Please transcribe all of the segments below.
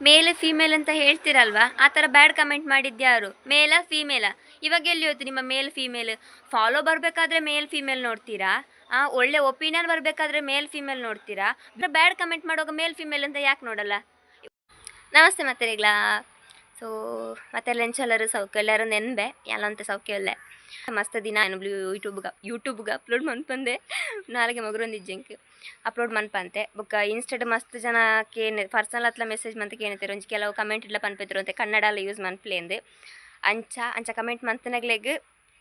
ಮೇಲ್ female ಅಂತ ಹೇಳ್ತಿರಲ್ವಾ, ಆ ಥರ ಬ್ಯಾಡ್ ಕಮೆಂಟ್ ಮಾಡಿದ್ಯಾರು? ಮೇಲಾ ಫೀಮೇಲಾ? ಇವಾಗ ಎಲ್ಲಿ ಹೋಯ್ತು ನಿಮ್ಮ ಮೇಲ್ ಫೀಮೇಲ್? ಫಾಲೋ ಬರಬೇಕಾದ್ರೆ ಮೇಲ್ ಫೀಮೇಲ್ ನೋಡ್ತೀರಾ, ಒಳ್ಳೆ ಒಪಿನಿಯನ್ ಬರಬೇಕಾದ್ರೆ ಮೇಲ್ ಫೀಮೇಲ್ ನೋಡ್ತೀರಾ, ಬ್ಯಾಡ್ ಕಮೆಂಟ್ ಮಾಡುವಾಗ ಮೇಲ್ ಫೀಮೇಲ್ ಅಂತ ಯಾಕೆ ನೋಡಲ್ಲ? ನಮಸ್ತೆ ಮತ್ತೆರಿಗ್ಲಾ. ಸೊ ಮತ್ತೆ ಲಂಚಲ್ಲರು ಸೌಖ್ಯ ಎಲ್ಲರೂ ನೆನ್ಬೆ ಎಲ್ಲಂತ ಸೌಖ್ಯ ಒಳ್ಳೆ ಮಸ್ತ್ ದಿನ ಏನು ಯೂಟ್ಯೂಬ್ಗೆ ಅಪ್ಲೋಡ್ ಮನ್ಪಂದೆ ನಾಳೆಗೆ ಮಗುರೊಂದಿಜ್ಜಂಕ್ ಅಪ್ಲೋಡ್ ಮನ್ಪಂತೆ ಬೊಕ್ಕ ಇನ್ಸ್ಟೆಡ್ ಮಸ್ತ್ ಜನಕ್ಕೆ ಪರ್ಸನಲ್ ಹತ್ಲ ಮೆಸೇಜ್ ಮಂತಕ್ಕೆ ಏನಿರ್ತಾರೆ ಒಂಜಿ ಕೆಲವು ಕಮೆಂಟ್ ಇಲ್ಲ ಪನ್ಪಿದ್ರು ಅಂತ ಕನ್ನಡ ಎಲ್ಲ ಯೂಸ್ ಮನ್ಪ್ಲೇಂದು ಅಂಚ ಕಮೆಂಟ್ ಮಂತನಗ್ಲೆಗ್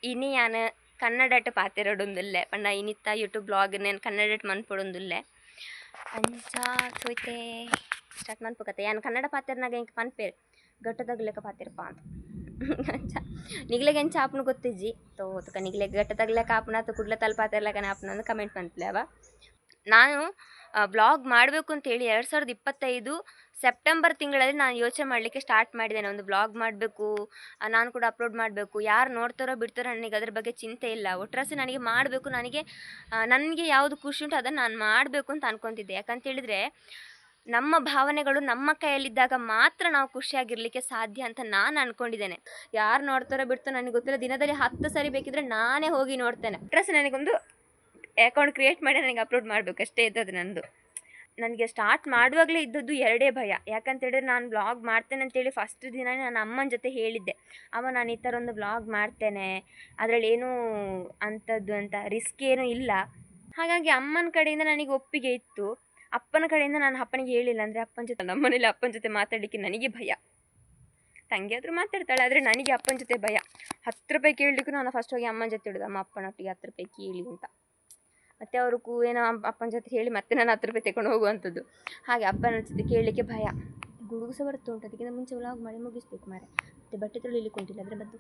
ಇನಿ ಯಾನು ಕನ್ನಡಟ್ ಪಾತಿರೋಡೊಂದುಲ್ಲೆ ಪಂಡ ಇನಿತ್ತ ಯೂಟ್ಯೂಬ್ ಬ್ಲಾಗ್ ನಾನು ಕನ್ನಡಟ್ ಮನ್ಪೊಡೊಂದುಲ್ಲೆ ಅಂಚ ಸೋಯ್ತೆ ಸ್ಟಾರ್ಟ್ ಮನ್ಪುಕತ್ತೆ ಯಾನು ಕನ್ನಡ ಪಾತಿರ್ನಾಗ ಇಂಕ ಪನ್ಪೇರು ಗಟ್ಟದಾಗ್ಲೆಕ್ಕ ಪಾತಿರಪ್ಪ ಅಂತ ಅಂಚ ನಿಗ್ಲೆಗೆ ಎಂಚ ಆಪನು ಗೊತ್ತಿಜ್ಜಿ ತೋತಕ ನಿಗ್ಲೆಗೆ ಗಟ್ಟದಾಗ್ಲೆಕ್ಕ ಆಪನ ಅಥವಾ ಕುಡ್ಲ ತಲುಪಾತಿರ್ಲಕ್ಕ ಆಪನ ಅಂತ ಕಮೆಂಟ್ ಪನ್ಪ್ಲೆ ಅವ. ನಾನು ಬ್ಲಾಗ್ ಮಾಡಬೇಕು ಅಂತೇಳಿ 2025 ಸೆಪ್ಟೆಂಬರ್ ತಿಂಗಳಲ್ಲಿ ನಾನು ಯೋಚನೆ ಮಾಡಲಿಕ್ಕೆ ಸ್ಟಾರ್ಟ್ ಮಾಡಿದ್ದೇನೆ. ಒಂದು ಬ್ಲಾಗ್ ಮಾಡಬೇಕು, ನಾನು ಕೂಡ ಅಪ್ಲೋಡ್ ಮಾಡಬೇಕು, ಯಾರು ನೋಡ್ತಾರೋ ಬಿಡ್ತಾರೋ ನನಗೆ ಅದ್ರ ಬಗ್ಗೆ ಚಿಂತೆ ಇಲ್ಲ. ಒಟ್ರಾಸಿ ನನಗೆ ಮಾಡಬೇಕು, ನನಗೆ ಯಾವುದು ಖುಷಿ ಉಂಟು ಅದನ್ನು ನಾನು ಮಾಡಬೇಕು ಅಂತ ಅನ್ಕೊತಿದ್ದೆ. ಯಾಕಂತೇಳಿದರೆ ನಮ್ಮ ಭಾವನೆಗಳು ನಮ್ಮ ಕೈಯಲ್ಲಿದ್ದಾಗ ಮಾತ್ರ ನಾವು ಖುಷಿಯಾಗಿರಲಿಕ್ಕೆ ಸಾಧ್ಯ ಅಂತ ನಾನು ಅಂದ್ಕೊಂಡಿದ್ದೇನೆ. ಯಾರು ನೋಡ್ತಾರೋ ಬಿಡ್ತಾರೋ ನನಗೆ ಗೊತ್ತಿಲ್ಲ, ದಿನದಲ್ಲಿ 10 ಸರಿ ಬೇಕಿದ್ರೆ ನಾನೇ ಹೋಗಿ ನೋಡ್ತೇನೆ. ಒಟ್ರಾಸಿ ನನಗೊಂದು ಅಕೌಂಟ್ ಕ್ರಿಯೇಟ್ ಮಾಡಿ ನನಗೆ ಅಪ್ಲೋಡ್ ಮಾಡಬೇಕು ಅಷ್ಟೇ ಇದ್ದದ್ದು ನಂದು. ನನಗೆ ಸ್ಟಾರ್ಟ್ ಮಾಡುವಾಗಲೇ ಇದ್ದದ್ದು ಎರಡೇ ಭಯ. ಯಾಕಂತೇಳಿದ್ರೆ ನಾನು ಬ್ಲಾಗ್ ಮಾಡ್ತೇನೆ ಅಂತೇಳಿ ಫಸ್ಟ್ ದಿನ ನನ್ನ ಅಮ್ಮನ ಜೊತೆ ಹೇಳಿದ್ದೆ, ಅಮ್ಮ ನಾನು ಈ ಥರ ಒಂದು ಬ್ಲಾಗ್ ಮಾಡ್ತೇನೆ, ಅದರಲ್ಲಿ ಏನೂ ಅಂಥದ್ದು ಅಂತ ರಿಸ್ಕ್ ಏನೂ ಇಲ್ಲ. ಹಾಗಾಗಿ ಅಮ್ಮನ ಕಡೆಯಿಂದ ನನಗೆ ಒಪ್ಪಿಗೆ ಇತ್ತು. ಅಪ್ಪನ ಕಡೆಯಿಂದ ನಾನು ಅಪ್ಪನಿಗೆ ಹೇಳಿಲ್ಲ. ಅಂದರೆ ಅಪ್ಪನ ಜೊತೆ ನಮ್ಮನೇಲಿ ಅಪ್ಪನ ಜೊತೆ ಮಾತಾಡಲಿಕ್ಕೆ ನನಗೆ ಭಯ. ತಂಗಿ ಆದರೂ ಮಾತಾಡ್ತಾಳೆ, ಆದರೆ ನನಗೆ ಅಪ್ಪನ ಜೊತೆ ಭಯ. 10 ರೂಪಾಯಿ ಕೇಳಲಿಕ್ಕೂ ನಾನು ಫಸ್ಟ್ ಹೋಗಿ ಅಮ್ಮನ ಜೊತೆ ಹೇಳೋದು, ಅಮ್ಮ ಅಪ್ಪನೊಟ್ಟಿಗೆ 10 ರೂಪಾಯಿ ಕೇಳಿ ಅಂತ. ಮತ್ತು ಅವರು ಏನೋ ಅಪ್ಪನ ಜೊತೆ ಹೇಳಿ ಮತ್ತೆ ನಾನು 10 ರೂಪಾಯಿ ತಗೊಂಡು ಹೋಗುವಂಥದ್ದು. ಹಾಗೆ ಅಪ್ಪನ ಜೊತೆ ಕೇಳಲಿಕ್ಕೆ ಭಯ. ಗುಡುಗು ಸಹ ಬರ್ತಾ ಉಂಟು, ಅದಕ್ಕಿಂತ ಮುಂಚೆ ವ್ಲಾಗ್ ಮಾಡಿ ಮುಗಿಸ್ಬೇಕು ಮಾರೆ. ಮತ್ತು ಬಟ್ಟೆ ತೊಳಿಲಿಕ್ಕೆ ಉಂಟಿಲ್ಲ ಅದರ ಬದ್ದು.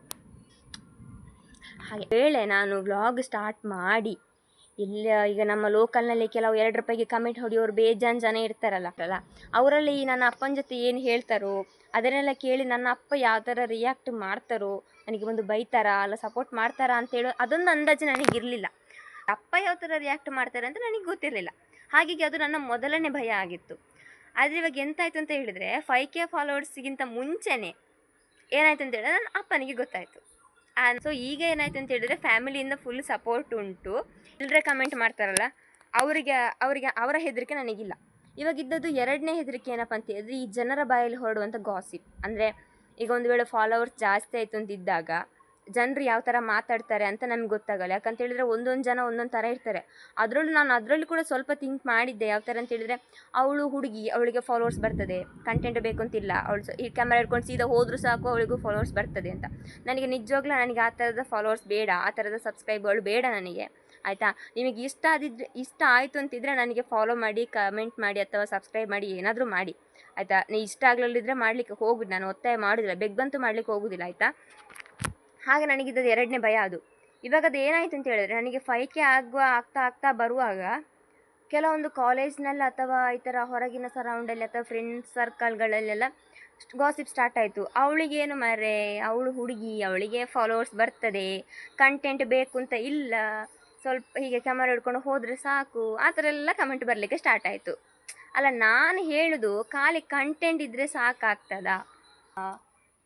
ಹಾಗೆ ವೇಳೆ ನಾನು ವ್ಲಾಗ್ ಸ್ಟಾರ್ಟ್ ಮಾಡಿ ಈಗ ನಮ್ಮ ಲೋಕಲ್ನಲ್ಲಿ ಕೆಲವು 2 ರೂಪಾಯಿಗೆ ಕಮೆಂಟ್ ಹೊಡೆಯೋರು ಬೇಜಾನ್ ಜನ ಇರ್ತಾರಲ್ಲ, ಅವರಲ್ಲಿ ನನ್ನ ಅಪ್ಪನ ಜೊತೆ ಏನು ಹೇಳ್ತಾರೋ ಅದನ್ನೆಲ್ಲ ಕೇಳಿ ನನ್ನ ಅಪ್ಪ ಯಾವ ಥರ ರಿಯಾಕ್ಟ್ ಮಾಡ್ತಾರೋ, ನನಗೆ ಒಂದು ಬೈತಾರಾ ಅಲ್ಲ ಸಪೋರ್ಟ್ ಮಾಡ್ತಾರಾ ಅಂತೇಳೋ ಅದೊಂದು ಅಂದಾಜು ನನಗಿರಲಿಲ್ಲ. ಅಪ್ಪ ಯಾವ ಥರ ರಿಯಾಕ್ಟ್ ಮಾಡ್ತಾರೆ ಅಂತ ನನಗೆ ಗೊತ್ತಿರಲಿಲ್ಲ. ಹಾಗಾಗಿ ಅದು ನನ್ನ ಮೊದಲನೇ ಭಯ ಆಗಿತ್ತು. ಆದರೆ ಇವಾಗ ಎಂತಾಯಿತು ಅಂತ ಹೇಳಿದರೆ 5K ಫಾಲೋವರ್ಸ್ಗಿಂತ ಮುಂಚೆನೇ ಏನಾಯ್ತು ಅಂತ ಹೇಳಿದ್ರೆ ನನ್ನ ಅಪ್ಪನಿಗೆ ಗೊತ್ತಾಯಿತು. ಸೊ ಈಗ ಏನಾಯ್ತು ಅಂತ ಹೇಳಿದ್ರೆ ಫ್ಯಾಮಿಲಿಯಿಂದ ಫುಲ್ ಸಪೋರ್ಟ್ ಉಂಟು. ಎಲ್ಲರೇ ಕಮೆಂಟ್ ಮಾಡ್ತಾರಲ್ಲ ಅವರಿಗೆ ಅವರ ಹೆದರಿಕೆ ನನಗಿಲ್ಲ. ಇವಾಗ ಇದ್ದದ್ದು ಎರಡನೇ ಹೆದರಿಕೆ ಏನಪ್ಪ ಅಂತ ಹೇಳಿದ್ರೆ ಈ ಜನರ ಬಾಯಲ್ಲಿ ಹೊರಡುವಂಥ ಗಾಸಿಪ್. ಅಂದರೆ ಈಗ ಒಂದು ವೇಳೆ ಫಾಲೋವರ್ಸ್ ಜಾಸ್ತಿ ಆಯಿತು ಅಂತಿದ್ದಾಗ ಜನರು ಯಾವ ಥರ ಮಾತಾಡ್ತಾರೆ ಅಂತ ನಮ್ಗೆ ಗೊತ್ತಾಗಲ್ಲ. ಯಾಕಂತ ಹೇಳಿದ್ರೆ ಒಂದೊಂದು ಜನ ಒಂದೊಂದು ಥರ ಇರ್ತಾರೆ. ಅದರಲ್ಲೂ ಕೂಡ ಸ್ವಲ್ಪ ಥಿಂಕ್ ಮಾಡಿದ್ದೆ. ಯಾವ ಥರ ಅಂತ ಹೇಳಿದ್ರೆ ಅವಳು ಹುಡುಗಿ, ಅವಳಿಗೆ ಫಾಲೋವರ್ಸ್ ಬರ್ತದೆ, ಕಂಟೆಂಟ್ ಬೇಕು ಅಂತಿಲ್ಲ, ಅವಳು ಈ ಕ್ಯಾಮರಾ ಹಿಡ್ಕೊಂಡು ಸೀದಾ ಹೋದರೂ ಸಾಕು ಅವಳಿಗೂ ಫಾಲೋವರ್ಸ್ ಬರ್ತದೆ ಅಂತ. ನನಗೆ ನಿಜವಾಗ್ಲೂ ನನಗೆ ಆ ಥರದ ಫಾಲೋವರ್ಸ್ ಬೇಡ, ಆ ಥರದ ಸಬ್ಸ್ಕ್ರೈಬರ್ಗಳು ಬೇಡ ನನಗೆ. ಆಯಿತಾ, ನಿಮಗೆ ಇಷ್ಟ ಆಯಿತು ಅಂತಿದ್ರೆ ನನಗೆ ಫಾಲೋ ಮಾಡಿ, ಕಮೆಂಟ್ ಮಾಡಿ ಅಥವಾ ಸಬ್ಸ್ಕ್ರೈಬ್ ಮಾಡಿ, ಏನಾದರೂ ಮಾಡಿ ಆಯಿತಾ. ನೀವು ಇಷ್ಟ ಆಗಲಿಲ್ಲದಿದ್ದರೆ ಮಾಡಲಿಕ್ಕೆ ಹೋಗುದು, ನಾನು ಒತ್ತಾಯ ಮಾಡೋದಿಲ್ಲ, ಬೆಗ್ಗಂತೂ ಮಾಡಲಿಕ್ಕೆ ಹೋಗೋದಿಲ್ಲ ಆಯಿತಾ. ಹಾಗೆ ನನಗಿದ್ದದ್ದು ಎರಡನೇ ಭಯ ಅದು. ಇವಾಗ ಅದು ಏನಾಯಿತು ಅಂತ ಹೇಳಿದ್ರೆ ನನಗೆ 5K ಆಗ್ತಾ ಬರುವಾಗ ಕೆಲವೊಂದು ಕಾಲೇಜ್ನಲ್ಲಿ ಅಥವಾ ಈ ಥರ ಹೊರಗಿನ ಸರೌಂಡಲ್ಲಿ ಅಥವಾ ಫ್ರೆಂಡ್ಸ್ ಸರ್ಕಲ್ಗಳಲ್ಲೆಲ್ಲ ಗಾಸಿಪ್ ಸ್ಟಾರ್ಟ್ ಆಯಿತು. ಅವಳಿಗೇನು ಮಾರೆ, ಅವಳು ಹುಡುಗಿ, ಅವಳಿಗೆ ಫಾಲೋವರ್ಸ್ ಬರ್ತದೆ, ಕಂಟೆಂಟ್ ಬೇಕು ಅಂತ ಇಲ್ಲ, ಸ್ವಲ್ಪ ಹೀಗೆ ಕ್ಯಾಮರಾ ಹಿಡ್ಕೊಂಡು ಹೋದರೆ ಸಾಕು, ಆ ಥರ ಎಲ್ಲ ಕಮೆಂಟ್ ಬರಲಿಕ್ಕೆ ಸ್ಟಾರ್ಟ್ ಆಯಿತು. ಅಲ್ಲ, ನಾನು ಹೇಳೋದು ಖಾಲಿ ಕಂಟೆಂಟ್ ಇದ್ದರೆ ಸಾಕಾಗ್ತದಾ?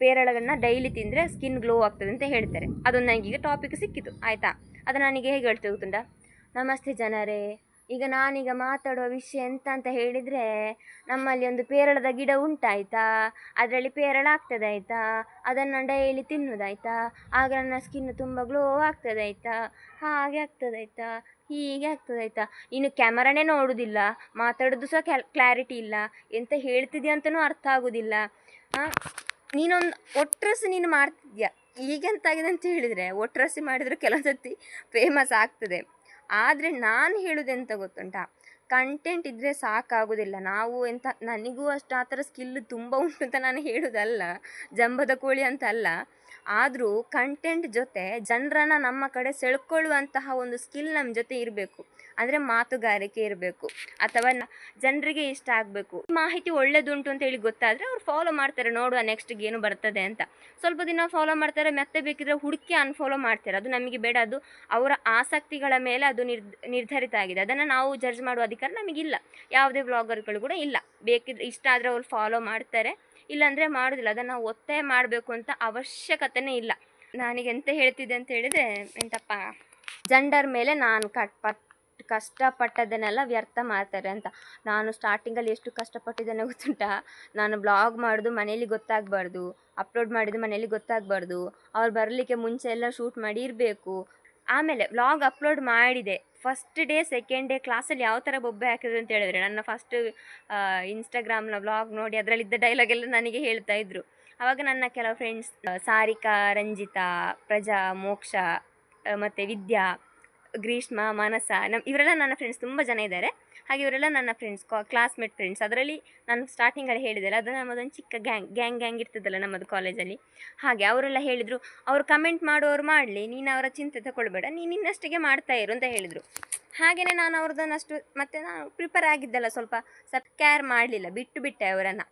ಪೇರಳಗಳನ್ನು ಡೈಲಿ ತಿಂದರೆ ಸ್ಕಿನ್ ಗ್ಲೋ ಆಗ್ತದೆ ಅಂತ ಹೇಳ್ತಾರೆ. ಅದೊಂದು ನನಗೀಗ ಟಾಪಿಕ್ ಸಿಕ್ಕಿತು ಆಯಿತಾ. ಅದು ನನಗೆ ಹೇಗೆ ಹೇಳ್ತೇವೆ ಗೊತ್ತುಂಟ, ನಮಸ್ತೆ ಜನರೇ, ಈಗ ನಾನೀಗ ಮಾತಾಡುವ ವಿಷಯ ಎಂತ ಅಂತ ಹೇಳಿದರೆ, ನಮ್ಮಲ್ಲಿ ಒಂದು ಪೇರಳದ ಗಿಡ ಉಂಟಾಯ್ತಾ, ಅದರಲ್ಲಿ ಪೇರಳ ಆಗ್ತದೆ ಆಯಿತಾ, ಅದನ್ನು ಡೈಲಿ ತಿನ್ನೋದಾಯ್ತಾ, ಆಗ ನನ್ನ ಸ್ಕಿನ್ ತುಂಬ ಗ್ಲೋ ಆಗ್ತದೆ ಆಯಿತಾ, ಹಾಗೆ ಆಗ್ತದೆ ಆಯಿತಾ, ಹೀಗೆ ಆಗ್ತದೆ ಆಯಿತಾ. ಇನ್ನು ಕ್ಯಾಮರಾನೇ ನೋಡೋದಿಲ್ಲ, ಮಾತಾಡೋದು ಸಹ ಕ್ಲಾರಿಟಿ ಇಲ್ಲ, ಎಂತ ಹೇಳ್ತಿದ್ಯಾ ಅಂತಲೂ ಅರ್ಥ ಆಗೋದಿಲ್ಲ. ನೀನೊಂದು ಒಟ್ರಾಸಿ ನೀನು ಮಾಡ್ತಿದ್ಯಾ. ಈಗೆಂತಾಗಿದೆ ಅಂತ ಹೇಳಿದರೆ ಒಟ್ರಾಸಿ ಮಾಡಿದರೂ ಕೆಲವು ಸರ್ತಿ ಫೇಮಸ್ ಆಗ್ತದೆ. ಆದರೆ ನಾನು ಹೇಳೋದೆಂತ ಗೊತ್ತುಂಟಾ, ಕಂಟೆಂಟ್ ಇದ್ದರೆ ಸಾಕಾಗೋದಿಲ್ಲ. ನಾವು ನನಗೂ ಅಷ್ಟು ಆ ಥರ ಸ್ಕಿಲ್ ತುಂಬ ಉಂಟು ಅಂತ ನಾನು ಹೇಳೋದಲ್ಲ, ಜಂಬದ ಕೋಳಿ ಅಂತ ಅಲ್ಲ. ಆದರೂ ಕಂಟೆಂಟ್ ಜೊತೆ ಜನರನ್ನು ನಮ್ಮ ಕಡೆ ಸೆಳ್ಕೊಳ್ಳುವಂತಹ ಒಂದು ಸ್ಕಿಲ್ ನಮ್ಮ ಜೊತೆ ಇರಬೇಕು. ಅಂದರೆ ಮಾತುಗಾರಿಕೆ ಇರಬೇಕು, ಅಥವಾ ಜನರಿಗೆ ಇಷ್ಟ ಆಗಬೇಕು. ಮಾಹಿತಿ ಒಳ್ಳೇದುಂಟು ಅಂತೇಳಿ ಗೊತ್ತಾದರೆ ಅವ್ರು ಫಾಲೋ ಮಾಡ್ತಾರೆ, ನೋಡುವ ನೆಕ್ಸ್ಟಿಗೆ ಏನು ಬರ್ತದೆ ಅಂತ. ಸ್ವಲ್ಪ ದಿನ ಫಾಲೋ ಮಾಡ್ತಾರೆ, ಮತ್ತೆ ಬೇಕಿದ್ರೆ ಹುಡುಕಿ ಅನ್ಫಾಲೋ ಮಾಡ್ತಾರೆ. ಅದು ನಮಗೆ ಬೇಡ, ಅದು ಅವರ ಆಸಕ್ತಿಗಳ ಮೇಲೆ ಅದು ನಿರ್ಧರಿತ ಆಗಿದೆ. ಅದನ್ನು ನಾವು ಜಡ್ಜ್ ಮಾಡುವ ಅಧಿಕಾರ ನಮಗಿಲ್ಲ, ಯಾವುದೇ ವ್ಲಾಗರ್ಗಳು ಕೂಡ ಇಲ್ಲ. ಬೇಕಿದ್ರೆ ಇಷ್ಟ ಆದರೆ ಅವ್ರು ಫಾಲೋ ಮಾಡ್ತಾರೆ, ಇಲ್ಲಾಂದರೆ ಮಾಡೋದಿಲ್ಲ. ಅದನ್ನು ನಾವು ಒತ್ತಾಯ ಮಾಡಬೇಕು ಅಂತ ಅವಶ್ಯಕತೆಯೇ ಇಲ್ಲ. ನನಗೆಂತ ಹೇಳ್ತಿದ್ದೆ ಅಂತ ಹೇಳಿದರೆ, ಎಂತಪ್ಪ, ಜಂಡರ್ ಮೇಲೆ ನಾನು ಕಷ್ಟಪಟ್ಟದನ್ನೆಲ್ಲ ವ್ಯರ್ಥ ಮಾಡ್ತಾರೆ ಅಂತ. ನಾನು ಸ್ಟಾರ್ಟಿಂಗಲ್ಲಿ ಎಷ್ಟು ಕಷ್ಟಪಟ್ಟಿದ್ದೇನೆ ಗೊತ್ತುಂಟಾ. ನಾನು ಬ್ಲಾಗ್ ಮಾಡೋದು ಮನೇಲಿ ಗೊತ್ತಾಗಬಾರ್ದು, ಅಪ್ಲೋಡ್ ಮಾಡಿದ್ದು ಮನೇಲಿ ಗೊತ್ತಾಗಬಾರ್ದು, ಅವ್ರು ಬರಲಿಕ್ಕೆ ಮುಂಚೆ ಎಲ್ಲ ಶೂಟ್ ಮಾಡಿ ಇರಬೇಕು. ಆಮೇಲೆ ವ್ಲಾಗ್ ಅಪ್ಲೋಡ್ ಮಾಡಿದೆ, ಫಸ್ಟ್ ಡೇ ಸೆಕೆಂಡ್ ಡೇ ಕ್ಲಾಸಲ್ಲಿ ಯಾವ ಥರ ಬೊಬ್ಬೆ ಹಾಕಿದ್ರು ಅಂತ ಹೇಳಿದ್ರೆ, ನನ್ನ ಫಸ್ಟ್ ಇನ್ಸ್ಟಾಗ್ರಾಮ್ನ ವ್ಲಾಗ್ ನೋಡಿ ಅದರಲ್ಲಿದ್ದ ಡೈಲಾಗೆಲ್ಲ ನನಗೆ ಹೇಳ್ತಾ ಇದ್ರು. ಆವಾಗ ನನ್ನ ಕೆಲವು ಫ್ರೆಂಡ್ಸ್, ಸಾರಿಕಾ, ರಂಜಿತಾ, ಪ್ರಜಾ, ಮೋಕ್ಷ, ಮತ್ತು ವಿದ್ಯಾ, ಗ್ರೀಷ್ಮ, ಮಾನಸ, ಇವರೆಲ್ಲ ನನ್ನ ಫ್ರೆಂಡ್ಸ್, ತುಂಬ ಜನ ಇದ್ದಾರೆ. ಹಾಗೆ ಇವರೆಲ್ಲ ನನ್ನ ಫ್ರೆಂಡ್ಸ್, ಕ್ಲಾಸ್ಮೇಟ್ ಫ್ರೆಂಡ್ಸ್. ಅದರಲ್ಲಿ ನಾನು ಸ್ಟಾರ್ಟಿಂಗಲ್ಲಿ ಹೇಳಿದೆಲ್ಲ, ಅದು ನಮ್ಮದೊಂದು ಚಿಕ್ಕ ಗ್ಯಾಂಗ್ ಇರ್ತದಲ್ಲ ನಮ್ಮದು ಕಾಲೇಜಲ್ಲಿ. ಹಾಗೆ ಅವರೆಲ್ಲ ಹೇಳಿದರು, ಅವರು ಕಮೆಂಟ್ ಮಾಡೋರು ಮಾಡಲಿ, ನೀನು ಅವರ ಚಿಂತೆ ತಗೊಳ್ಬೇಡ, ನೀನು ಇನ್ನಷ್ಟಿಗೆ ಮಾಡ್ತಾ ಇರು ಅಂತ ಹೇಳಿದರು. ಹಾಗೆಯೇ ನಾನು ಅವ್ರದ್ದನ್ನಷ್ಟು, ಮತ್ತು ನಾನು ಪ್ರಿಪೇರ್ ಆಗಿದ್ದೆಲ್ಲ, ಸ್ವಲ್ಪ ಕೇರ್ ಮಾಡಲಿಲ್ಲ, ಬಿಟ್ಟೆ ಅವರನ್ನು.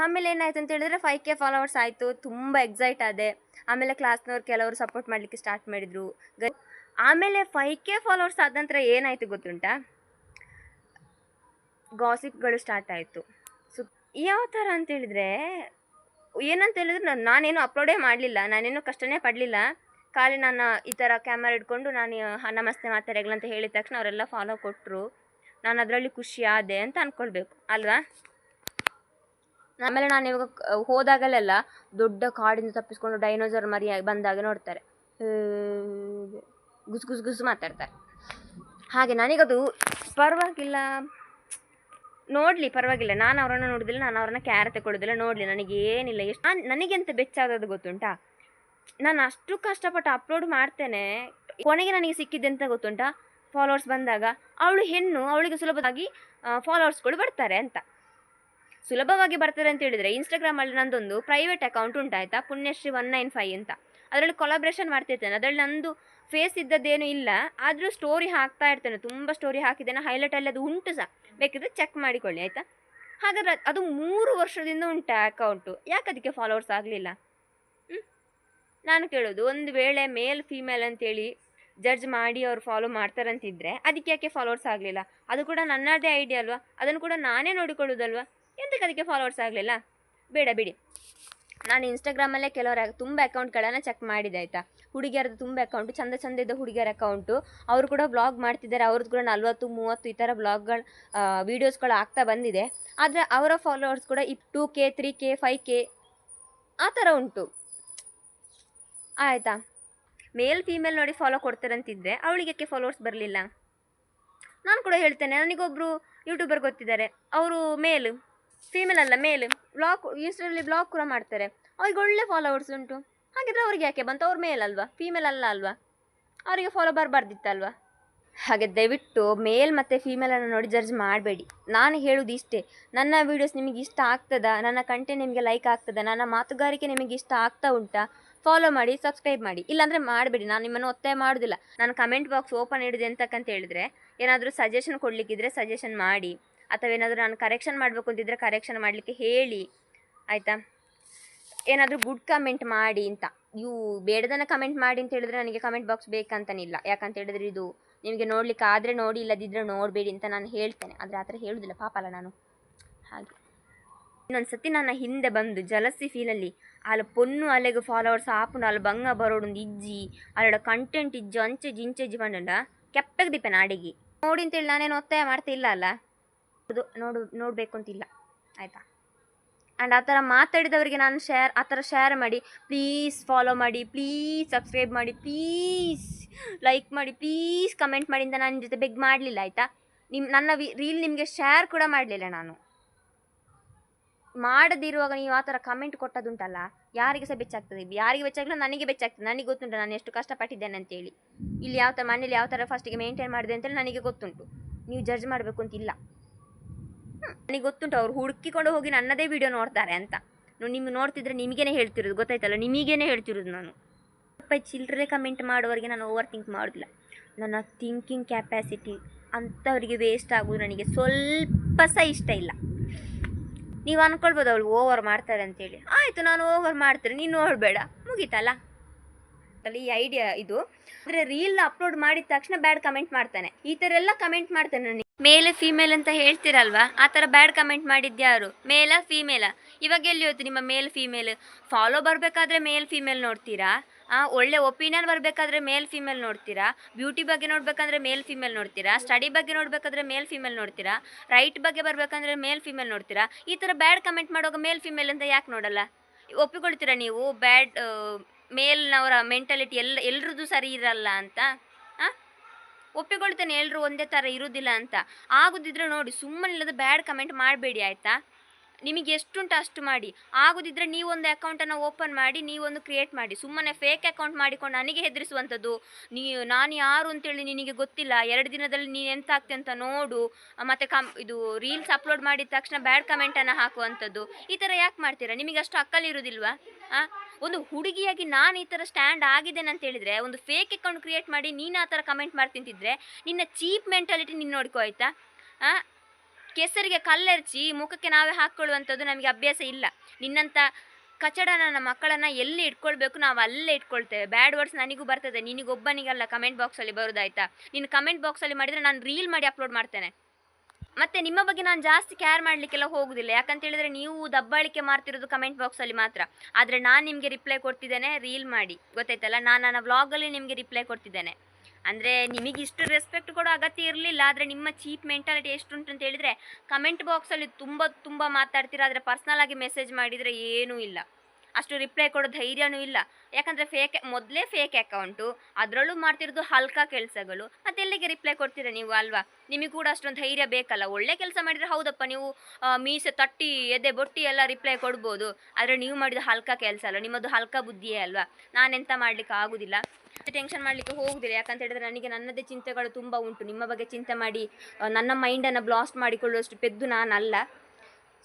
ಆಮೇಲೆ ಏನಾಯಿತು ಅಂತ ಹೇಳಿದ್ರೆ 5K ಫಾಲೋವರ್ಸ್ ಆಯಿತು, ತುಂಬ ಎಕ್ಸೈಟ್ ಆದೆ. ಆಮೇಲೆ ಕ್ಲಾಸ್ನವ್ರು ಕೆಲವರು ಸಪೋರ್ಟ್ ಮಾಡಲಿಕ್ಕೆ ಸ್ಟಾರ್ಟ್ ಮಾಡಿದರು. ಆಮೇಲೆ 5K ಫಾಲೋವರ್ಸ್ ಆದ ನಂತರ ಏನಾಯಿತು ಗೊತ್ತುಂಟಾ, ಗಾಸಿಪ್ಗಳು ಸ್ಟಾರ್ಟ್ ಆಯಿತು. ಯಾವ ಥರ ಅಂತೇಳಿದರೆ, ಏನಂತ ಹೇಳಿದ್ರೆ, ನಾನೇನು ಅಪ್ಲೋಡೇ ಮಾಡಲಿಲ್ಲ, ನಾನೇನು ಕಷ್ಟನೇ ಪಡಲಿಲ್ಲ. ಖಾಲಿ ನಾನು ಈ ಥರ ಕ್ಯಾಮರಾ ಇಟ್ಕೊಂಡು ನಾನು ನಮಸ್ತೆ ಮಾತಾಡೋಗ್ಲ ಅಂತ ಹೇಳಿದ ತಕ್ಷಣ ಅವರೆಲ್ಲ ಫಾಲೋ ಕೊಟ್ಟರು. ನಾನು ಅದರಲ್ಲಿ ಖುಷಿ ಆದೆ ಅಂತ ಅಂದ್ಕೊಳ್ಬೇಕು ಅಲ್ವಾ. ಆಮೇಲೆ ನಾನು ಇವಾಗ ಹೋದಾಗಲೆಲ್ಲ ದೊಡ್ಡ ಕಾಡಿಂದ ತಪ್ಪಿಸ್ಕೊಂಡು ಡೈನೋಸರ್ ಮರಿ ಬಂದಾಗ ನೋಡ್ತಾರೆ, ಗುಸು ಮಾತಾಡ್ತಾರೆ. ಹಾಗೆ ನನಗದು ಪರವಾಗಿಲ್ಲ, ನೋಡಲಿ ಪರವಾಗಿಲ್ಲ, ನಾನು ಅವರನ್ನು ನೋಡೋದಿಲ್ಲ, ನಾನು ಅವ್ರನ್ನ ಕ್ಯಾರ್ ತಗೊಳ್ಳೋದಿಲ್ಲ, ನೋಡಲಿ, ನನಗೇನಿಲ್ಲ. ಎಷ್ಟು ನನಗೆಂತ ಬೆಚ್ಚಾದದ್ದು ಗೊತ್ತುಂಟಾ, ನಾನು ಅಷ್ಟು ಕಷ್ಟಪಟ್ಟು ಅಪ್ಲೋಡ್ ಮಾಡ್ತೇನೆ, ಕೊನೆಗೆ ನನಗೆ ಸಿಕ್ಕಿದ್ದೆ ಅಂತ ಗೊತ್ತುಂಟಾ, ಫಾಲೋವರ್ಸ್ ಬಂದಾಗ ಅವಳು ಹೆಣ್ಣು, ಅವಳಿಗೆ ಸುಲಭವಾಗಿ ಫಾಲೋವರ್ಸ್ಗಳು ಬರ್ತಾರೆ ಅಂತ. ಸುಲಭವಾಗಿ ಬರ್ತಾರೆ ಅಂತ ಹೇಳಿದರೆ, ಇನ್ಸ್ಟಾಗ್ರಾಮಲ್ಲಿ ನಂದೊಂದು ಪ್ರೈವೇಟ್ ಅಕೌಂಟ್ ಉಂಟಾಯ್ತಾ, ಪುಣ್ಯಶ್ರೀ 195 ಅಂತ. ಅದರಲ್ಲಿ ಕೊಲಾಬ್ರೇಷನ್ ಮಾಡ್ತಿರ್ತೇನೆ. ಅದರಲ್ಲಿ ನಂದು ಫೇಸ್ ಇದ್ದದ್ದೇನು ಇಲ್ಲ, ಆದರೂ ಸ್ಟೋರಿ ಹಾಕ್ತಾ ಇರ್ತೇನೆ, ತುಂಬ ಸ್ಟೋರಿ ಹಾಕಿದ್ದೇನೆ, ಹೈಲೈಟಲ್ಲಿ ಅದು ಉಂಟು ಸಹ, ಬೇಕಿದ್ರೆ ಚೆಕ್ ಮಾಡಿಕೊಳ್ಳಿ ಆಯಿತಾ. ಹಾಗಾದರೆ ಅದು 3 ವರ್ಷದಿಂದ ಉಂಟು ಅಕೌಂಟು, ಯಾಕೆ ಅದಕ್ಕೆ ಫಾಲೋವರ್ಸ್ ಆಗಲಿಲ್ಲ? ನಾನು ಕೇಳೋದು, ಒಂದು ವೇಳೆ ಮೇಲ್ ಫೀಮೇಲ್ ಅಂತೇಳಿ ಜಡ್ಜ್ ಮಾಡಿ ಅವ್ರು ಫಾಲೋ ಮಾಡ್ತಾರಂತಿದ್ರೆ ಅದಕ್ಕೆ ಯಾಕೆ ಫಾಲೋವರ್ಸ್ ಆಗಲಿಲ್ಲ? ಅದು ಕೂಡ ನನ್ನದೇ ಐಡಿಯಾ ಅಲ್ವಾ, ಅದನ್ನು ಕೂಡ ನಾನೇ ನೋಡಿಕೊಳ್ಳೋದಲ್ವಾ, ಎಂತಕ್ಕೆ ಅದಕ್ಕೆ ಫಾಲೋವರ್ಸ್ ಆಗಲಿಲ್ಲ? ಬೇಡ ಬಿಡಿ. ನಾನು ಇನ್ಸ್ಟಾಗ್ರಾಮಲ್ಲೇ ಕೆಲವರ ತುಂಬ ಅಕೌಂಟ್ಗಳನ್ನು ಚೆಕ್ ಮಾಡಿದೆ ಆಯಿತಾ. ಹುಡುಗಿಯರದ್ದು ತುಂಬ ಅಕೌಂಟು, ಚಂದ ಇದ್ದ ಹುಡುಗಿಯರ ಅಕೌಂಟು, ಅವರು ಕೂಡ ವ್ಲಾಗ್ ಮಾಡ್ತಿದ್ದಾರೆ. ಅವ್ರದ್ದು ಕೂಡ 40-30 ಈ ಥರ ವ್ಲಾಗ್ಗಳು ವೀಡಿಯೋಸ್ಗಳು ಆಗ್ತಾ ಬಂದಿದೆ. ಆದರೆ ಅವರ ಫಾಲೋವರ್ಸ್ ಕೂಡ 2K 3K 5K ಆ ಥರ ಉಂಟು ಆಯಿತಾ. ಮೇಲ್ ಫೀಮೇಲ್ ನೋಡಿ ಫಾಲೋ ಕೊಡ್ತಾರಂತಿದ್ರೆ ಅವಳಿಗೆ ಫಾಲೋವರ್ಸ್ ಬರಲಿಲ್ಲ? ನಾನು ಕೂಡ ಹೇಳ್ತೇನೆ, ನನಗೊಬ್ಬರು ಯೂಟ್ಯೂಬರ್ ಗೊತ್ತಿದ್ದಾರೆ, ಅವರು ಮೇಲ್, ಫೀಮೇಲ್ ಅಲ್ಲ ಮೇಲ್, ಇನ್ಸ್ಟಾದಲ್ಲಿ ಬ್ಲಾಗ್ ಕೂಡ ಮಾಡ್ತಾರೆ, ಅವ್ರಿಗೆ ಒಳ್ಳೆ ಫಾಲೋವರ್ಸ್ ಉಂಟು. ಹಾಗಿದ್ರೆ ಅವ್ರಿಗೆ ಯಾಕೆ ಬಂತು? ಅವ್ರು ಮೇಲ್ ಅಲ್ವಾ, ಫೀಮೇಲ್ ಅಲ್ವಾ, ಅವರಿಗೆ ಫಾಲೋ ಬರಬಾರ್ದಿತ್ತಲ್ವಾ? ಹಾಗೆ ದಯವಿಟ್ಟು ಮೇಲ್ ಮತ್ತು ಫೀಮೇಲನ್ನು ನೋಡಿ ಜಡ್ಜ್ ಮಾಡಬೇಡಿ. ನಾನು ಹೇಳೋದು ಇಷ್ಟೇ, ನನ್ನ ವೀಡಿಯೋಸ್ ನಿಮಗೆ ಇಷ್ಟ ಆಗ್ತದಾ, ನನ್ನ ಕಂಟೆಂಟ್ ನಿಮಗೆ ಲೈಕ್ ಆಗ್ತದಾ, ನನ್ನ ಮಾತುಗಾರಿಕೆ ನಿಮಗೆ ಇಷ್ಟ ಆಗ್ತಾ ಉಂಟಾ, ಫಾಲೋ ಮಾಡಿ, ಸಬ್ಸ್ಕ್ರೈಬ್ ಮಾಡಿ. ಇಲ್ಲಾಂದರೆ ಮಾಡಬೇಡಿ, ನಾನು ನಿಮ್ಮನ್ನು ಒತ್ತಾಯ ಮಾಡೋದಿಲ್ಲ. ನಾನು ಕಮೆಂಟ್ ಬಾಕ್ಸ್ ಓಪನ್ ಇಡಿದೆ ಅಂತಕ್ಕಂತ ಹೇಳಿದರೆ, ಏನಾದರೂ ಸಜೆಷನ್ ಕೊಡಲಿಕ್ಕಿದ್ರೆ ಸಜೆಷನ್ ಮಾಡಿ, ಅಥವಾ ಏನಾದರೂ ನಾನು ಕರೆಕ್ಷನ್ ಮಾಡಬೇಕು ಅಂತಿದ್ರೆ ಕರೆಕ್ಷನ್ ಮಾಡಲಿಕ್ಕೆ ಹೇಳಿ ಆಯಿತಾ. ಏನಾದರೂ ಗುಡ್ ಕಮೆಂಟ್ ಮಾಡಿ ಅಂತ, ಇವು ಬೇಡದನ್ನು ಕಮೆಂಟ್ ಮಾಡಿ ಅಂತ ಹೇಳಿದ್ರೆ ನನಗೆ ಕಮೆಂಟ್ ಬಾಕ್ಸ್ ಬೇಕಂತನಿಲ್ಲ. ಯಾಕಂತ ಹೇಳಿದ್ರೆ ಇದು ನಿಮಗೆ ನೋಡಲಿಕ್ಕೆ ಆದರೆ ನೋಡಿ, ಇಲ್ಲದಿದ್ದರೆ ನೋಡಬೇಡಿ ಅಂತ ನಾನು ಹೇಳ್ತೇನೆ. ಆದರೆ ಆ ಥರ ಹೇಳೋದಿಲ್ಲ, ಪಾಪ ಅಲ್ಲ ನಾನು. ಹಾಗೆ ಇನ್ನೊಂದು ಸತಿ ನನ್ನ ಹಿಂದೆ ಬಂದು ಜಲಸಿ ಫೀಲಲ್ಲಿ ಅಲ್ಲಿ ಪೊನ್ನು ಅಲೆಗೆ ಫಾಲೋವರ್ಸ್ ಆಪುಂಡು ಅಲ್ಲಿ ಬಂಗ ಬರೋಡೊಂದು ಇಜ್ಜಿ ಅಲ್ಲಡ ಕಂಟೆಂಟ್ ಇಜ್ಜು ಅಂಚೆಜಿ ಇಂಚೆಜಿ ಬಂಡ ಕೆಪ್ಪಗೆ ದಿಪ್ಪೆನ ಅಡಿಗೆ ನೋಡಿ ಅಂತೇಳಿ ನಾನೇನು ಒತ್ತಾಯ ಮಾಡ್ತಿಲ್ಲ ಅಲ್ಲ, ನೋಡಬೇಕು ಅಂತಿಲ್ಲ ಆಯಿತಾ. ಆ್ಯಂಡ್ ಆ ಥರ ಮಾತಾಡಿದವರಿಗೆ ನಾನು ಆ ಥರ ಶೇರ್ ಮಾಡಿ, ಪ್ಲೀಸ್ ಫಾಲೋ ಮಾಡಿ, ಪ್ಲೀಸ್ ಸಬ್ಸ್ಕ್ರೈಬ್ ಮಾಡಿ, ಪ್ಲೀಸ್ ಲೈಕ್ ಮಾಡಿ, ಪ್ಲೀಸ್ ಕಮೆಂಟ್ ಮಾಡಿ ಅಂತ ನನ್ನ ಜೊತೆ ಬೆಗ್ ಮಾಡಲಿಲ್ಲ ಆಯಿತಾ. ನನ್ನ ರೀಲ್ ನಿಮಗೆ ಶೇರ್ ಕೂಡ ಮಾಡಲಿಲ್ಲ. ನಾನು ಮಾಡದಿರುವಾಗ ನೀವು ಆ ಥರ ಕಮೆಂಟ್ ಕೊಟ್ಟದುಂಟಲ್ಲ, ಯಾರಿಗೆ ಸಹ ಬೆಚ್ಚಾಗ್ತದೆ. ಯಾರಿಗೆ ಬೆಚ್ಚಾಗಲ್ಲ, ನನಗೆ ಬೆಚ್ಚಾಗ್ತದೆ. ನನಗೆ ಗೊತ್ತುಂಟು ನಾನು ಎಷ್ಟು ಕಷ್ಟಪಟ್ಟಿದ್ದೇನೆ ಅಂತೇಳಿ. ಇಲ್ಲಿ ಯಾವ ಥರ ಮನೇಲಿ ಯಾವ ಥರ ಫಸ್ಟಿಗೆ ಮೇಂಟೈನ್ ಮಾಡಿದೆ ಅಂತೇಳಿ ನನಗೆ ಗೊತ್ತುಂಟು. ನೀವು ಜಡ್ಜ್ ಮಾಡಬೇಕು ಅಂತಿಲ್ಲ. ನನಗೆ ಗೊತ್ತುಂಟು ಅವ್ರು ಹುಡುಕಿಕೊಂಡು ಹೋಗಿ ನನ್ನದೇ ವಿಡಿಯೋ ನೋಡ್ತಾರೆ ಅಂತ. ನಿಮ್ಗೆ ನೋಡ್ತಿದ್ರೆ ನಿಮಗೇನೆ ಹೇಳ್ತಿರೋದು, ಗೊತ್ತಾಯ್ತಲ್ಲ, ನಿಮಗೇನೆ ಹೇಳ್ತಿರೋದು ನಾನು. ಸ್ವಲ್ಪ ಚಿಲ್ಲರೆ ಕಮೆಂಟ್ ಮಾಡೋವರಿಗೆ ನಾನು ಓವರ್ ಥಿಂಕ್ ಮಾಡೋದಿಲ್ಲ. ನನ್ನ ಥಿಂಕಿಂಗ್ ಕ್ಯಾಪ್ಯಾಸಿಟಿ ಅಂಥವರಿಗೆ ವೇಸ್ಟ್ ಆಗೋದು ನನಗೆ ಸ್ವಲ್ಪ ಸಹ ಇಷ್ಟ ಇಲ್ಲ. ನೀವು ಅಂದ್ಕೊಳ್ಬೋದು ಅವಳು ಓವರ್ ಮಾಡ್ತಾರೆ ಅಂತೇಳಿ. ಆಯಿತು, ನಾನು ಓವರ್ ಮಾಡ್ತೇನೆ, ನೀನು ನೋಡಬೇಡ, ಮುಗೀತಲ್ಲ. ಈ ಐಡಿಯಾ ಇದು. ಅಂದರೆ ರೀಲ್ ಅಪ್ಲೋಡ್ ಮಾಡಿದ ತಕ್ಷಣ ಬ್ಯಾಡ್ ಕಮೆಂಟ್ ಮಾಡ್ತಾನೆ, ಈ ಥರ ಎಲ್ಲ ಕಮೆಂಟ್ ಮಾಡ್ತಾನೆ. ನನಗೆ ಮೇಲ್ ಫೀಮೇಲ್ ಅಂತ ಹೇಳ್ತಿರಲ್ವಾ, ಆ ಥರ ಬ್ಯಾಡ್ ಕಮೆಂಟ್ ಮಾಡಿದ್ಯಾರು? ಮೇಲಾ ಫೀಮೇಲಾ? ಇವಾಗ ಎಲ್ಲಿ ಹೋಯ್ತು ನಿಮ್ಮ ಮೇಲ್ ಫೀಮೇಲ್? ಫಾಲೋ ಬರಬೇಕಾದ್ರೆ ಮೇಲ್ ಫೀಮೇಲ್ ನೋಡ್ತೀರಾ, ಒಳ್ಳೆ ಒಪಿನಿಯನ್ ಬರಬೇಕಾದ್ರೆ ಮೇಲ್ ಫೀಮೇಲ್ ನೋಡ್ತೀರಾ, ಬ್ಯೂಟಿ ಬಗ್ಗೆ ನೋಡ್ಬೇಕಂದ್ರೆ ಮೇಲ್ ಫೀಮೇಲ್ ನೋಡ್ತೀರಾ, ಸ್ಟಡಿ ಬಗ್ಗೆ ನೋಡ್ಬೇಕಾದ್ರೆ ಮೇಲ್ ಫೀಮೇಲ್ ನೋಡ್ತೀರಾ, ರೈಟ್ ಬಗ್ಗೆ ಬರಬೇಕಂದ್ರೆ ಮೇಲ್ ಫೀಮೇಲ್ ನೋಡ್ತೀರಾ. ಈ ಥರ ಬ್ಯಾಡ್ ಕಮೆಂಟ್ ಮಾಡುವಾಗ ಮೇಲ್ ಫೀಮೇಲ್ ಅಂತ ಯಾಕೆ ನೋಡಲ್ಲ? ಒಪ್ಪಿಕೊಳ್ತೀರಾ ನೀವು ಬ್ಯಾಡ್ ಮೇಲ್ನವರ ಮೆಂಟಾಲಿಟಿ ಎಲ್ರದ್ದು ಸರಿ ಇರಲ್ಲ ಅಂತ? ಒಪ್ಪಿಕೊಳ್ತೇನೆ ಎಲ್ಲರೂ ಒಂದೇ ಥರ ಇರೋದಿಲ್ಲ ಅಂತ. ಆಗೋದಿದ್ರೆ ನೋಡಿ, ಸುಮ್ಮನಿಲ್ಲದ ಬ್ಯಾಡ್ ಕಮೆಂಟ್ ಮಾಡಬೇಡಿ ಆಯಿತಾ. ನಿಮಗೆ ಎಷ್ಟುಂಟು ಅಷ್ಟು ಮಾಡಿ. ಆಗೋದಿದ್ರೆ ನೀವೊಂದು ಅಕೌಂಟನ್ನು ಓಪನ್ ಮಾಡಿ, ನೀವೊಂದು ಕ್ರಿಯೇಟ್ ಮಾಡಿ. ಸುಮ್ಮನೆ ಫೇಕ್ ಅಕೌಂಟ್ ಮಾಡಿಕೊಂಡು ನನಗೆ ಹೆದರಿಸುವಂಥದ್ದು, ನಾನು ಯಾರು ಅಂತೇಳಿ ನಿನಗೆ ಗೊತ್ತಿಲ್ಲ, 2 ದಿನದಲ್ಲಿ ನೀನು ಎಂತ ಆಗ್ತೆ ಅಂತ ನೋಡು, ಮತ್ತು ಇದು ರೀಲ್ಸ್ ಅಪ್ಲೋಡ್ ಮಾಡಿದ ತಕ್ಷಣ ಬ್ಯಾಡ್ ಕಮೆಂಟನ್ನು ಹಾಕುವಂಥದ್ದು. ಈ ಥರ ಯಾಕೆ ಮಾಡ್ತೀರಾ? ನಿಮಗೆ ಅಷ್ಟು ಅಕ್ಕಲಿರೋದಿಲ್ವಾ? ಒಂದು ಹುಡುಗಿಯಾಗಿ ನಾನು ಈ ಥರ ಸ್ಟ್ಯಾಂಡ್ ಆಗಿದ್ದೇನೆ ಅಂತ ಹೇಳಿದರೆ, ಒಂದು ಫೇಕ್ ಅಕೌಂಟ್ ಕ್ರಿಯೇಟ್ ಮಾಡಿ ನೀನು ಆ ಥರ ಕಮೆಂಟ್ ಮಾಡ್ತಿಂತಿದ್ರೆ ನಿನ್ನ ಚೀಪ್ ಮೆಂಟಾಲಿಟಿ ನೀನು ನೋಡ್ಕೋ ಆಯಿತಾ. ಕೆಸರಿಗೆ ಕಲ್ಲೆರ್ಚಿ ಮುಖಕ್ಕೆ ನಾವೇ ಹಾಕ್ಕೊಳ್ಳುವಂಥದ್ದು ನಮಗೆ ಅಭ್ಯಾಸ ಇಲ್ಲ. ನಿನ್ನಂಥ ಕಚಡ ನನ್ನ ಮಕ್ಕಳನ್ನು ಎಲ್ಲಿ ಇಟ್ಕೊಳ್ಬೇಕು ನಾವು ಅಲ್ಲೇ ಇಟ್ಕೊಳ್ತೇವೆ. ಬ್ಯಾಡ್ ವರ್ಡ್ಸ್ ನನಗೂ ಬರ್ತದೆ, ನಿನಗೊಬ್ಬನಿಗಲ್ಲ ಕಮೆಂಟ್ ಬಾಕ್ಸಲ್ಲಿ ಬರೋದಾಯ್ತಾ. ನೀನು ಕಮೆಂಟ್ ಬಾಕ್ಸಲ್ಲಿ ಮಾಡಿದರೆ ನಾನು ರೀಲ್ ಮಾಡಿ ಅಪ್ಲೋಡ್ ಮಾಡ್ತೇನೆ. ಮತ್ತು ನಿಮ್ಮ ಬಗ್ಗೆ ನಾನು ಜಾಸ್ತಿ ಕೇರ್ ಮಾಡಲಿಕ್ಕೆಲ್ಲ ಹೋಗೋದಿಲ್ಲ. ಯಾಕಂತೇಳಿದರೆ ನೀವು ದಬ್ಬಾಳಿಕೆ ಮಾಡ್ತಿರೋದು ಕಮೆಂಟ್ ಬಾಕ್ಸಲ್ಲಿ ಮಾತ್ರ. ಆದರೆ ನಾನು ನಿಮಗೆ ರಿಪ್ಲೈ ಕೊಡ್ತಿದ್ದೇನೆ ರೀಲ್ ಮಾಡಿ, ಗೊತ್ತಾಯ್ತಲ್ಲ. ನಾನು ನನ್ನ ವ್ಲಾಗಲ್ಲಿ ನಿಮಗೆ ರಿಪ್ಲೈ ಕೊಡ್ತಿದ್ದೇನೆ. ಅಂದರೆ ನಿಮಗೆ ಇಷ್ಟು ರೆಸ್ಪೆಕ್ಟ್ ಕೊಡೋ ಅಗತ್ಯ ಇರಲಿಲ್ಲ. ಆದರೆ ನಿಮ್ಮ ಚೀಪ್ ಮೆಂಟಾಲಿಟಿ ಎಷ್ಟುಂಟು ಅಂತ ಹೇಳಿದರೆ, ಕಮೆಂಟ್ ಬಾಕ್ಸಲ್ಲಿ ತುಂಬ ಮಾತಾಡ್ತೀರಾ, ಆದರೆ ಪರ್ಸ್ನಲಾಗಿ ಮೆಸೇಜ್ ಮಾಡಿದರೆ ಏನೂ ಇಲ್ಲ, ಅಷ್ಟು ರಿಪ್ಲೈ ಕೊಡೋ ಧೈರ್ಯನೂ ಇಲ್ಲ. ಯಾಕಂದರೆ ಮೊದಲೇ ಫೇಕ್ ಅಕೌಂಟು, ಅದರಲ್ಲೂ ಮಾಡ್ತಿರೋದು ಹಲ್ಕ ಕೆಲಸಗಳು, ಮತ್ತು ಎಲ್ಲಿಗೆ ರಿಪ್ಲೈ ಕೊಡ್ತೀರಾ ನೀವು ಅಲ್ವಾ? ನಿಮಗೆ ಕೂಡ ಅಷ್ಟೊಂದು ಧೈರ್ಯ ಬೇಕಲ್ಲ. ಒಳ್ಳೆ ಕೆಲಸ ಮಾಡಿದರೆ ಹೌದಪ್ಪ, ನೀವು ಮೀಸೆ ತಟ್ಟಿ ಎದೆ ಬೊಟ್ಟಿ ಎಲ್ಲ ರಿಪ್ಲೈ ಕೊಡ್ಬೋದು. ಆದರೆ ನೀವು ಮಾಡಿದ ಹಲ್ಕ ಕೆಲಸ ಅಲ್ಲ, ನಿಮ್ಮದು ಹಲ್ಕ ಬುದ್ಧಿಯೇ ಅಲ್ವಾ. ನಾನೆಂತ ಮಾಡಲಿಕ್ಕೆ ಆಗೋದಿಲ್ಲ, ಟೆನ್ಷನ್ ಮಾಡಲಿಕ್ಕೆ ಹೋಗುದಿಲ್ಲ. ಯಾಕಂತ ಹೇಳಿದರೆ ನನಗೆ ನನ್ನದೇ ಚಿಂತೆಗಳು ತುಂಬ ಉಂಟು. ನಿಮ್ಮ ಬಗ್ಗೆ ಚಿಂತೆ ಮಾಡಿ ನನ್ನ ಮೈಂಡನ್ನು ಬ್ಲಾಸ್ಟ್ ಮಾಡಿಕೊಳ್ಳುವಷ್ಟು ಪೆದ್ದು ನಾನಲ್ಲ.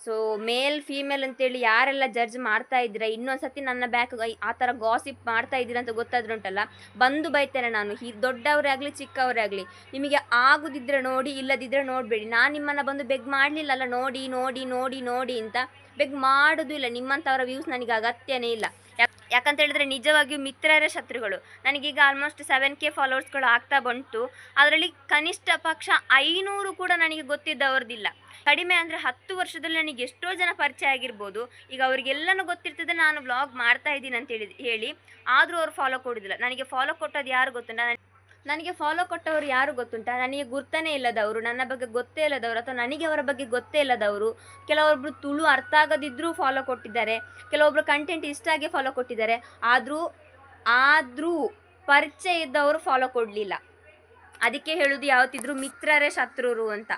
ಸೊ ಮೇಲ್ ಫೀಮೇಲ್ ಅಂತೇಳಿ ಯಾರೆಲ್ಲ ಜಡ್ಜ್ ಮಾಡ್ತಾ ಇದ್ದೀರಾ, ಇನ್ನೊಂದು ಸತಿ ನನ್ನ ಬ್ಯಾಕ್ ಆ ಥರ ಗಾಸಿಪ್ ಮಾಡ್ತಾ ಇದ್ದೀರಾ ಅಂತ ಗೊತ್ತಾದ್ರೆ ಉಂಟಲ್ಲ, ಬಂದು ಬೈತೇನೆ ನಾನು. ದೊಡ್ಡವರೇ ಆಗಲಿ ಚಿಕ್ಕವರೇ ಆಗಲಿ, ನಿಮಗೆ ಆಗೋದಿದ್ರೆ ನೋಡಿ, ಇಲ್ಲದಿದ್ದರೆ ನೋಡಬೇಡಿ. ನಾನು ನಿಮ್ಮನ್ನು ಬಂದು ಬೆಗ್ ಮಾಡಲಿಲ್ಲಲ್ಲ, ನೋಡಿ ನೋಡಿ ನೋಡಿ ನೋಡಿ ಅಂತ ಬೆಗ್ ಮಾಡೋದು ಇಲ್ಲ. ನಿಮ್ಮಂಥವರ ವ್ಯೂಸ್ ನನಗೆ ಅಗತ್ಯನೇ ಇಲ್ಲ. ಯಾಕಂತ ಹೇಳಿದ್ರೆ ನಿಜವಾಗಿಯೂ ಮಿತ್ರರೇ ಶತ್ರುಗಳು. ನನಗೀಗ ಆಲ್ಮೋಸ್ಟ್ 7K ಫಾಲೋವರ್ಸ್ಗಳು ಆಗ್ತಾ ಬಂತು. ಅದರಲ್ಲಿ ಕನಿಷ್ಠ ಪಕ್ಷ 500 ಕೂಡ ನನಗೆ ಗೊತ್ತಿದ್ದವ್ರದ್ದಿಲ್ಲ. ಕಡಿಮೆ ಅಂದರೆ 10 ವರ್ಷದಲ್ಲಿ ನನಗೆ ಎಷ್ಟೋ ಜನ ಪರಿಚಯ ಆಗಿರ್ಬೋದು. ಈಗ ಅವರಿಗೆಲ್ಲನೂ ಗೊತ್ತಿರ್ತದೆ ನಾನು ವ್ಲಾಗ್ ಮಾಡ್ತಾ ಇದ್ದೀನಿ ಅಂತ ಹೇಳಿ, ಆದರೂ ಅವ್ರು ಫಾಲೋ ಕೊಡೋದಿಲ್ಲ. ನನಗೆ ಫಾಲೋ ಕೊಟ್ಟದ್ದು ಯಾರು ಗೊತ್ತುಂಟ? ನನಗೆ ಫಾಲೋ ಕೊಟ್ಟವರು ಯಾರು ಗೊತ್ತುಂಟ? ನನಗೆ ಗುರ್ತನೇ ಇಲ್ಲದವರು, ನನ್ನ ಬಗ್ಗೆ ಗೊತ್ತೇ ಇಲ್ಲದವರು, ಅಥವಾ ನನಗೆ ಅವರ ಬಗ್ಗೆ ಗೊತ್ತೇ ಇಲ್ಲದವರು. ಕೆಲವೊಬ್ಬರು ತುಳು ಅರ್ಥ ಆಗದಿದ್ದರೂ ಫಾಲೋ ಕೊಟ್ಟಿದ್ದಾರೆ, ಕೆಲವೊಬ್ಬರು ಕಂಟೆಂಟ್ ಇಷ್ಟ ಆಗಿ ಫಾಲೋ ಕೊಟ್ಟಿದ್ದಾರೆ. ಆದರೂ ಪರಿಚಯ ಇದ್ದವರು ಫಾಲೋ ಕೊಡಲಿಲ್ಲ. ಅದಕ್ಕೆ ಹೇಳೋದು ಯಾವತ್ತಿದ್ರೂ ಮಿತ್ರರೇ ಶತ್ರುರು ಅಂತ.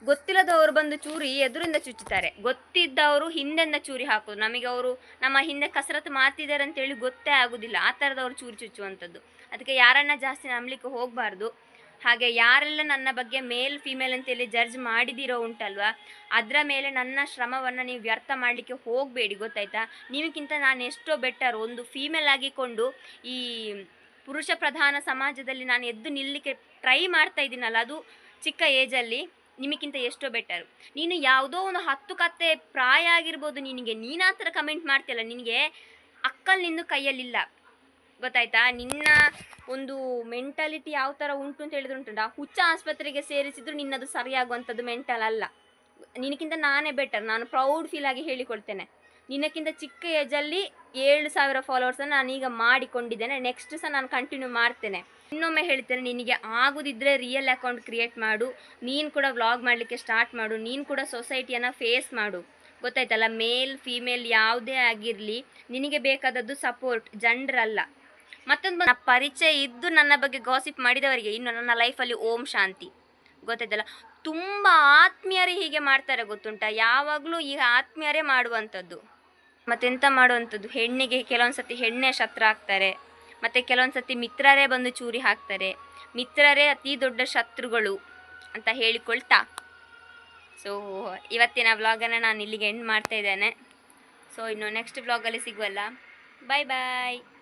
ಗೊತ್ತಿಲ್ಲದವರು ಬಂದು ಚೂರಿ ಎದುರಿಂದ ಚುಚ್ಚುತ್ತಾರೆ, ಗೊತ್ತಿದ್ದವರು ಹಿಂದೆಂದ ಚೂರಿ ಹಾಕೋದು. ನಮಗೆ ಅವರು ನಮ್ಮ ಹಿಂದೆ ಕಸರತ್ತು ಮಾಡ್ತಿದ್ದಾರೆ ಅಂತೇಳಿ ಗೊತ್ತೇ ಆಗೋದಿಲ್ಲ, ಆ ಥರದವ್ರು ಚೂರಿ ಚುಚ್ಚುವಂಥದ್ದು. ಅದಕ್ಕೆ ಯಾರನ್ನ ಜಾಸ್ತಿ ನಂಬಲಿಕ್ಕೆ ಹೋಗಬಾರ್ದು. ಹಾಗೆ ಯಾರೆಲ್ಲ ನನ್ನ ಬಗ್ಗೆ ಮೇಲ್ ಫೀಮೇಲ್ ಅಂತೇಳಿ ಜಡ್ಜ್ ಮಾಡಿದಿರೋ ಉಂಟಲ್ವ, ಅದರ ಮೇಲೆ ನನ್ನ ಶ್ರಮವನ್ನು ನೀವು ವ್ಯರ್ಥ ಮಾಡಲಿಕ್ಕೆ ಹೋಗಬೇಡಿ, ಗೊತ್ತಾಯ್ತಾ. ನಿಮಗಿಂತ ನಾನು ಎಷ್ಟೋ ಬೆಟರ್. ಒಂದು ಫೀಮೇಲ್ ಆಗಿಕೊಂಡು ಈ ಪುರುಷ ಪ್ರಧಾನ ಸಮಾಜದಲ್ಲಿ ನಾನು ಎದ್ದು ನಿಲ್ಲಲಿಕ್ಕೆ ಟ್ರೈ ಮಾಡ್ತಾ ಇದ್ದೀನಲ್ಲ, ಅದು ಚಿಕ್ಕ ಏಜಲ್ಲಿ, ನಿಮಗಿಂತ ಎಷ್ಟೋ ಬೆಟರು. ನೀನು ಯಾವುದೋ ಒಂದು 10 ಕತ್ತೆ ಪ್ರಾಯ ಆಗಿರ್ಬೋದು ನಿನಗೆ, ನೀನು ಆ ಥರ ಕಮೆಂಟ್ ಮಾಡ್ತಿಲ್ಲ. ನಿನಗೆ ಅಕ್ಕಲ್ ಕೈಯಲ್ಲಿಲ್ಲ, ಗೊತ್ತಾಯ್ತಾ. ನಿನ್ನ ಒಂದು ಮೆಂಟಾಲಿಟಿ ಯಾವ ಥರ ಉಂಟು ಅಂತ ಹೇಳಿದ್ರೆ ಉಂಟು, ಹುಚ್ಚ ಆಸ್ಪತ್ರೆಗೆ ಸೇರಿಸಿದ್ರು ನಿನ್ನದು ಸರಿಯಾಗುವಂಥದ್ದು ಮೆಂಟಲ್ ಅಲ್ಲ. ನಿನಕ್ಕಿಂತ ನಾನೇ ಬೆಟರ್, ನಾನು ಪ್ರೌಡ್ ಫೀಲ್ ಆಗಿ ಹೇಳಿಕೊಳ್ತೇನೆ. ನಿನ್ನಕ್ಕಿಂತ ಚಿಕ್ಕ ಏಜಲ್ಲಿ 7,000 ಫಾಲೋವರ್ಸನ್ನು ನಾನೀಗ ಮಾಡಿಕೊಂಡಿದ್ದೇನೆ. ನೆಕ್ಸ್ಟ್ ಸಹ ನಾನು ಕಂಟಿನ್ಯೂ ಮಾಡ್ತೇನೆ. ಇನ್ನೊಮ್ಮೆ ಹೇಳ್ತೇನೆ, ನಿನಗೆ ಆಗೋದಿದ್ದರೆ ರಿಯಲ್ ಅಕೌಂಟ್ ಕ್ರಿಯೇಟ್ ಮಾಡು, ನೀನು ಕೂಡ ವ್ಲಾಗ್ ಮಾಡಲಿಕ್ಕೆ ಸ್ಟಾರ್ಟ್ ಮಾಡು, ನೀನು ಕೂಡ ಸೊಸೈಟಿಯನ್ನು ಫೇಸ್ ಮಾಡು, ಗೊತ್ತಾಯ್ತಲ್ಲ. ಮೇಲ್ ಫೀಮೇಲ್ ಯಾವುದೇ ಆಗಿರಲಿ, ನಿನಗೆ ಬೇಕಾದದ್ದು ಸಪೋರ್ಟ್, ಜನರಲ್ಲ. ಮತ್ತೊಂದು, ಪರಿಚಯ ಇದ್ದು ನನ್ನ ಬಗ್ಗೆ ಗಾಸಿಪ್ ಮಾಡಿದವರಿಗೆ ಇನ್ನು ನನ್ನ ಲೈಫಲ್ಲಿ ಓಂ ಶಾಂತಿ, ಗೊತ್ತಾಯ್ತಲ್ಲ. ತುಂಬ ಆತ್ಮೀಯರೇ ಹೀಗೆ ಮಾಡ್ತಾರೆ ಗೊತ್ತುಂಟ. ಯಾವಾಗಲೂ ಈಗ ಆತ್ಮೀಯರೇ ಮಾಡುವಂಥದ್ದು, ಮತ್ತೆಂತ ಮಾಡುವಂಥದ್ದು. ಹೆಣ್ಣಿಗೆ ಕೆಲವೊಂದು ಸತಿ ಹೆಣ್ಣೆ ಶತ್ರು ಆಗ್ತಾರೆ, ಮತ್ತು ಕೆಲವೊಂದು ಸತಿ ಮಿತ್ರರೇ ಬಂದು ಚೂರಿ ಹಾಕ್ತಾರೆ. ಮಿತ್ರರೇ ಅತಿ ದೊಡ್ಡ ಶತ್ರುಗಳು ಅಂತ ಹೇಳಿಕೊಳ್ತಾ, ಸೊ ಇವತ್ತಿನ ವ್ಲಾಗನ್ನು ನಾನು ಇಲ್ಲಿಗೆ ಎಂಡ್ ಮಾಡ್ತಾ ಇದ್ದೇನೆ. ಸೊ ಇನ್ನು ನೆಕ್ಸ್ಟ್ ವ್ಲಾಗಲ್ಲಿ ಸಿಗುವಲ್ಲ. ಬಾಯ್ ಬಾಯ್.